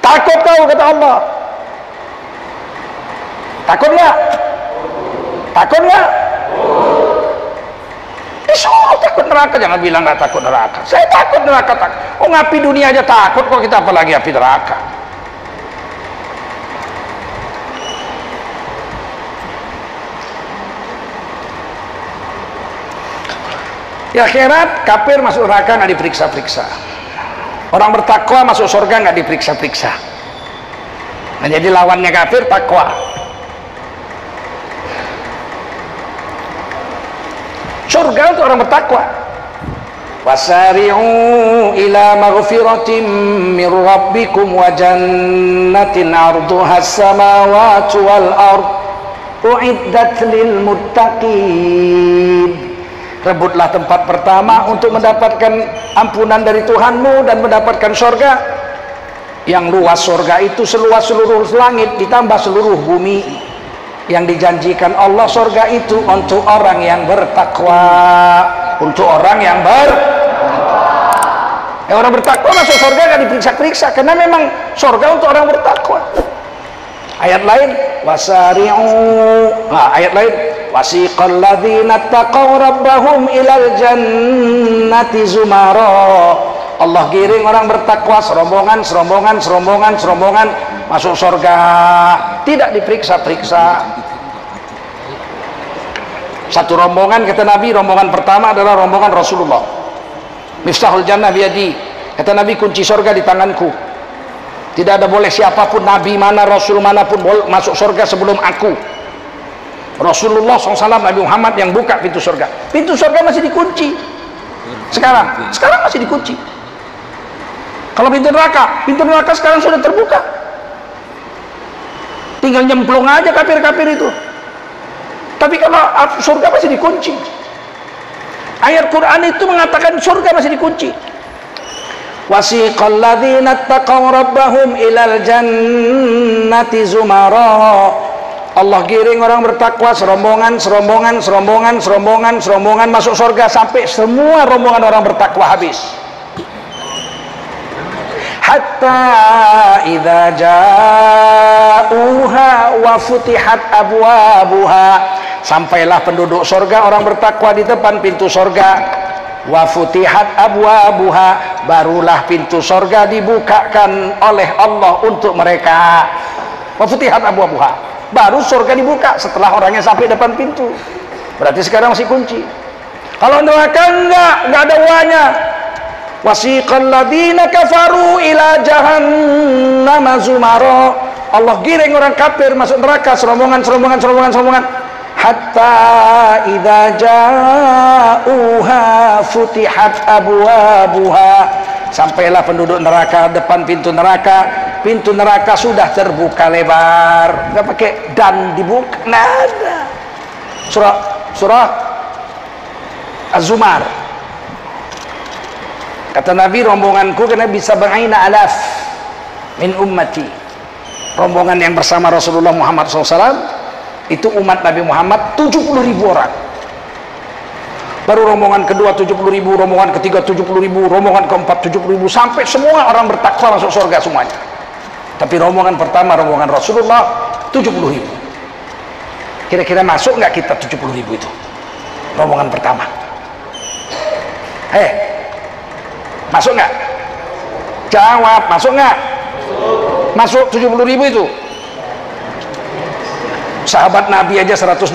Takut kau, kata Allah. Takut nggak? Takut nggak? Disuruh takut neraka, jangan bilang nggak takut neraka. Saya takut neraka, takut. Oh, ngapi dunia aja takut, kok kita apalagi api neraka. Di akhirat kafir masuk neraka nggak diperiksa-periksa. Orang bertakwa masuk surga nggak diperiksa-periksa. Nah, jadi lawannya kafir takwa. Surga untuk orang bertakwa. Wasari'u ila maghfiratin min rabbikum wa jannatin 'arduha as-samawati wal ard u'iddat lil muttaqin. Rebutlah tempat pertama untuk mendapatkan ampunan dari Tuhanmu dan mendapatkan surga. Yang luas surga itu seluas seluruh langit ditambah seluruh bumi. Yang dijanjikan Allah surga itu untuk orang yang bertakwa, untuk orang yang orang bertakwa masuk surga gak diperiksa-periksa, karena memang surga untuk orang bertakwa. Ayat lain wasari'u, ayat lain wasiqal ladzina taqaw rabbahum ilal jannati zumara. Allah giring orang bertakwa serombongan masuk surga, tidak diperiksa-periksa. Satu rombongan, kata Nabi, rombongan pertama adalah rombongan Rasulullah. Miftahul jannah biyadi, kata Nabi, kunci surga di tanganku. Tidak ada boleh siapapun, Nabi mana, Rasul manapun masuk surga sebelum aku. Rasulullah SAW, Nabi Muhammad yang buka pintu surga. Pintu surga masih dikunci. Sekarang masih dikunci. Kalau pintu neraka sekarang sudah terbuka. Tinggal nyemplung aja kafir-kafir itu. Tapi kalau surga masih dikunci. Ayat Quran itu mengatakan surga masih dikunci. Wasiqal ladzina taqaw rabbahum ilal jannati zumara. Allah giring orang bertakwa serombongan masuk surga sampai semua rombongan orang bertakwa habis. Hatta idza ja'uha wa futihat abwabuha, sampailah penduduk surga orang bertakwa di depan pintu surga. Wa futihat abwabuha, barulah pintu surga dibukakan oleh Allah untuk mereka. Wa futihat abwabuha, baru surga dibuka setelah orangnya sampai depan pintu. Berarti sekarang masih kunci. Kalau neraka enggak ada uangnya. Wasiqal ladzina kafaru ila jahannam zumara. Allah giring orang kafir masuk neraka serombongan. Hatta idza ja'uha futihat abwabuha, sampailah penduduk neraka depan pintu neraka sudah terbuka lebar. Enggak pakai dan dibuka, nada. Surah Az-Zumar. Kata Nabi, rombonganku kena bisa beraina alaf min ummati. Rombongan yang bersama Rasulullah Muhammad SAW itu umat Nabi Muhammad 70.000 orang. Baru rombongan kedua 70.000, rombongan ketiga 70.000, rombongan keempat 70.000, sampai semua orang bertakwa masuk surga semuanya. Tapi rombongan pertama, rombongan Rasulullah 70.000. Kira-kira masuk nggak kita 70.000 itu? Rombongan pertama. Masuk nggak? Jawab, masuk nggak? Masuk 70.000 itu. Sahabat Nabi aja 124.000.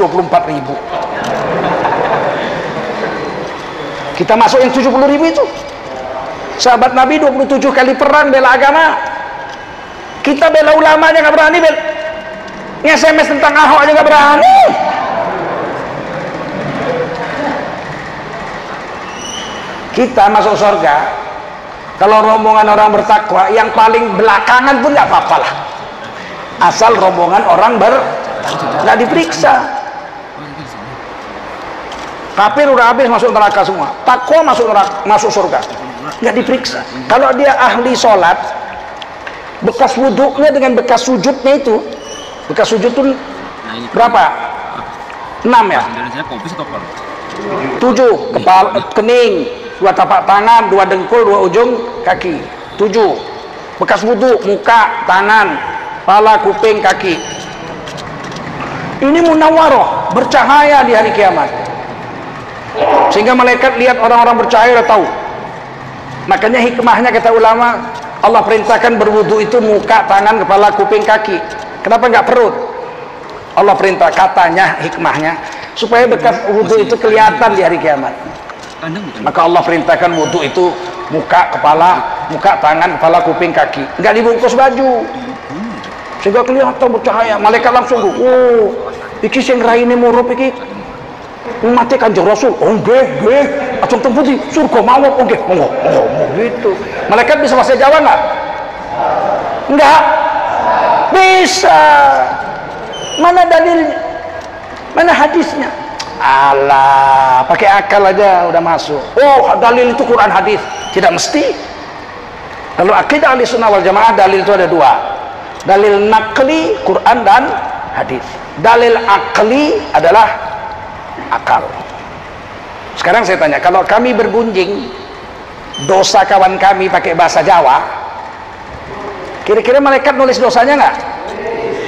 Kita masuk yang 70.000 itu. Sahabat Nabi 27 kali perang bela agama. Kita bela ulama aja nggak berani, nge-SMS tentang Ahok aja nggak berani. Kita masuk surga kalau rombongan orang bertakwa yang paling belakangan pun nggak apa-apa lah, asal rombongan orang nggak diperiksa. Kafir udah habis masuk neraka semua, takwa masuk surga nggak diperiksa. Kalau dia ahli sholat, bekas wuduknya dengan bekas sujudnya itu, bekas sujud itu berapa? 6 ya? 7, kepala, kening, 2 tapak tangan, 2 dengkul, 2 ujung kaki, 7. bekas wudhu, muka, tangan, kepala, kuping, kaki. Ini munawwaroh, bercahaya di hari kiamat, sehingga malaikat lihat orang-orang bercahaya udah tahu. Makanya hikmahnya kata ulama, Allah perintahkan berwudu itu muka, tangan, kepala, kuping, kaki. Kenapa nggak perut? Allah perintah, katanya hikmahnya supaya bekas wudu itu kelihatan di hari kiamat. Maka Allah perintahkan wudu itu muka, kepala, muka, tangan, kepala, kuping, kaki. Nggak dibungkus baju, sehingga kelihatan bercahaya. Malaikat langsung, oh, iki sing raine murup iki mati Kanjeng Rasul. Oh nggih, nggih. Ajeng teng pundi? Surga mawon. Oh nggih, monggo, monggo gitu. Malaikat bisa bahasa Jawa enggak? Enggak. Bisa. Mana dalilnya? Mana hadisnya? Alah, pakai akal aja udah masuk. Oh, dalil itu Quran hadis. Tidak mesti. Kalau akidah Ahlussunnah wal Jamaah, dalil itu ada dua. Dalil nakli, Quran dan hadis. Dalil akli adalah akal. Sekarang saya tanya, kalau kami bergunjing dosa kawan kami pakai bahasa Jawa, kira-kira malaikat nulis dosanya nggak?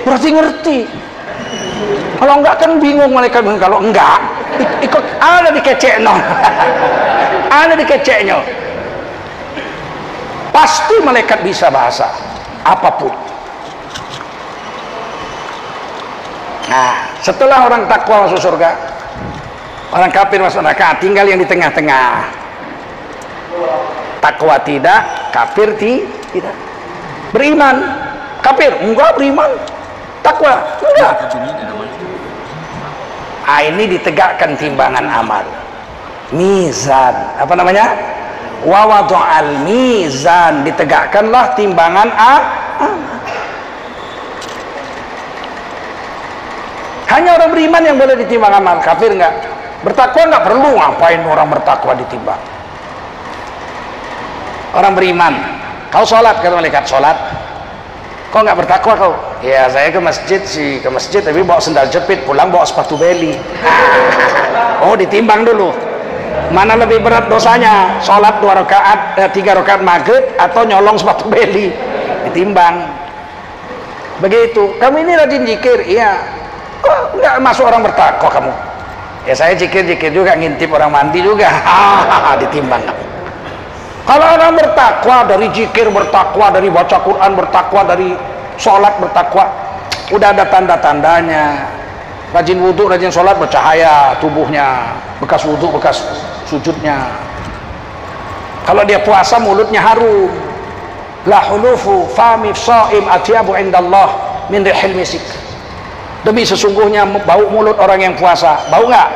Berarti ngerti. Kalau enggak kan bingung malaikat. Kalau enggak, ikut ada dikecekno. Ada dikeceknya. Pasti malaikat bisa bahasa apapun. Nah, setelah orang takwa masuk surga, orang kafir masuk neraka, tinggal yang di tengah-tengah. Takwa tidak, kafir tidak. Beriman, kafir enggak, beriman. Takwa enggak. Ah, ini ditegakkan timbangan amal. Mizan, apa namanya? Wa wada'al mizan, ditegakkanlah timbangan amal. Hanya orang beriman yang boleh ditimbang amal, kafir enggak. Bertakwa enggak perlu, ngapain orang bertakwa ditimbang? Orang beriman, kau sholat, kata malaikat, sholat. Kau enggak bertakwa kau? Ya saya ke masjid sih, ke masjid tapi bawa sendal jepit, pulang bawa sepatu beli. Oh, ditimbang dulu. Mana lebih berat dosanya? Sholat 2 rakaat, 3 rakaat maghrib atau nyolong sepatu beli? Ditimbang. Begitu. Kamu ini rajin zikir, iya. Kok nggak masuk orang bertakwa kamu? Ya saya zikir-zikir juga, ngintip orang mandi juga. Ditimbang kamu. Kalau orang bertakwa dari zikir, bertakwa dari baca Quran, bertakwa dari sholat, bertakwa, udah ada tanda-tandanya. Rajin wudhu, rajin sholat, bercahaya tubuhnya, bekas wudhu, bekas sujudnya. Kalau dia puasa, mulutnya harum. La hulufu fami shaim atyabu indallah min rihil misik. Demi sesungguhnya bau mulut orang yang puasa. Bau nggak?